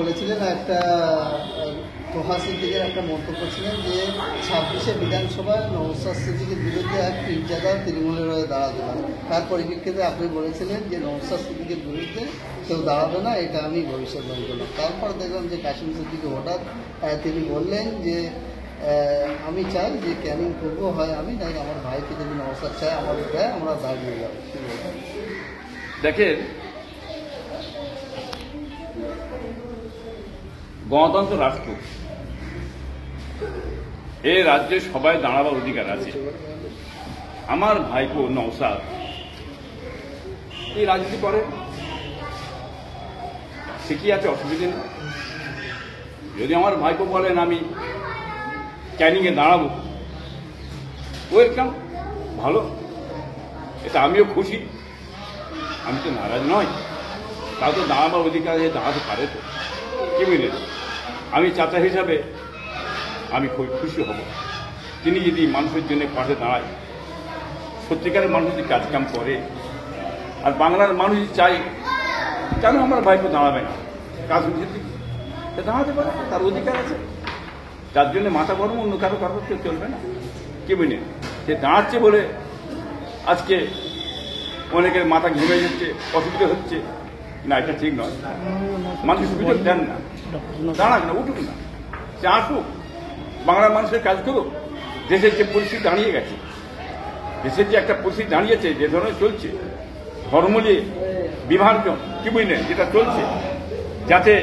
বলেছিলেন একটা তোহা সিদ্দিকের একটা মন্তব্য ছিলেন যে 26শে বিধানসভায় নওশাদ সিদ্দিকের বিরুদ্ধে এক পীরজাদা তৃণমূলের হয়ে দাঁড়াতে পারে। তার পরিপ্রেক্ষিতে আপনি বলেছিলেন যে নওশাদ সিদ্দিকের বিরুদ্ধে কেউ দাঁড়াবে না, এটা আমি ভবিষ্যৎবাণী করলাম। তারপর দেখলাম যে কাশিম সিদ্দিকী হঠাৎ তিনি বললেন যে আমি চাই যে ক্যানিং পূর্ব হয় আমি তাই আমার ভাইকে যদি নওশাদ চায় আমার দেয় আমরা দাঁড়িয়ে যাবো। দেখেন, গণতন্ত্র রাষ্ট্র, এই রাজ্যে সবাই দাঁড়াবার অধিকার আছে। আমার ভাইপো নওশাদ এই রাজনীতি করে, সে কি আছে, অসুবিধে নেই। যদি আমার ভাইপো বলেন আমি ক্যানিংয়ে দাঁড়াবো, ওয়েলকাম, ভালো, এটা আমিও খুশি, আমি তো নারাজ নয়। তা তো দাঁড়াবার অধিকার দাঁড়াতে পারে তো, কি বুঝলেন। আমি চাচা হিসাবে আমি খুব খুশি হব তিনি যদি মানুষের জন্য পাশে দাঁড়ায়, সত্যিকারের মানুষ যদি কাজকাম করে, আর বাংলার মানুষ চাই, কেন আমার ভাইপো দাঁড়াবে না? কাজ সে দাঁড়াতে পারে, তার অধিকার আছে। যার জন্য মাথা গরম অন্য কারো চলবে না, কি বুঝলেন। সে দাঁড়াচ্ছে বলে আজকে অনেকের মাথা ঘেমে যাচ্ছে, অসুবিধা হচ্ছে না, এটা ঠিক নয়। মানুষ সুযোগ দেন না, দাঁড়াক না, উঠুক না, সে আসুক, বাংলার মানুষের কাজ করুক। দেশের যে পরিস্থিতি দাঁড়িয়ে গেছে, দেশের যে একটা পরিস্থিতি দাঁড়িয়েছে, যে ধরনের চলছে, ধর্ম নিয়ে বিভাজন, কি বুঝলেন, যেটা চলছে, যাতে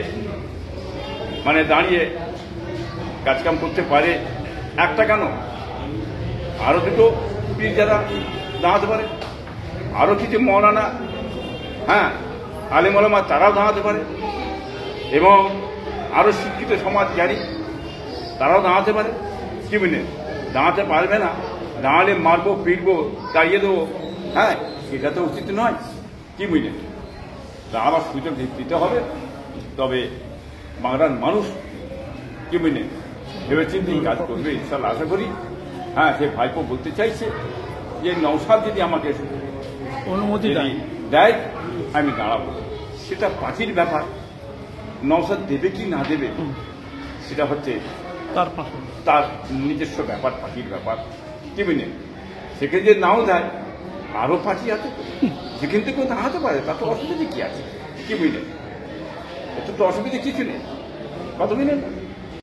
মানে দাঁড়িয়ে কাজকাম করতে পারে। একটা কেন, আরো দুটো পীর যারা দাঁড়াতে পারে, আরো কিছু মৌলানা, আলেম ওলামা, তারাও দাঁড়াতে পারে, এবং আরো শিক্ষিত সমাজ জ্ঞানী তারাও দাঁড়াতে পারে, কি বুঝলেন। দাঁড়াতে পারবে না, দাঁড়ালে মারবো, পিটবো, তাড়িয়ে দেবো, এটা তো উচিত নয়, কি বুঝলেন। দাঁড়াবার সুযোগ দিতে হবে। তবে বাংলার মানুষ, কি বুঝলেন, ভেবেচিন্তে কাজ করবে ইনশাল্লাহ, আশা করি। সে ভাইপো বলতে চাইছে যে নওশাদ যদি আমাকে অনুমতি দেয় আমি দাঁড়াবো, সেটা পার্টির ব্যাপার। নওশাদ দেবে কি না দেবে সেটা হচ্ছে তার নিজস্ব ব্যাপার, পার্টির ব্যাপার, কি বুঝলেন। সেখানে যে নাও দেয়, আরো পার্টি আছে যেখান থেকে দাঁড়াতে পারে, তার তো অসুবিধা কি আছে, কি বুঝলেন। এত তো অসুবিধা কিছু নেই, কত বুঝলেন।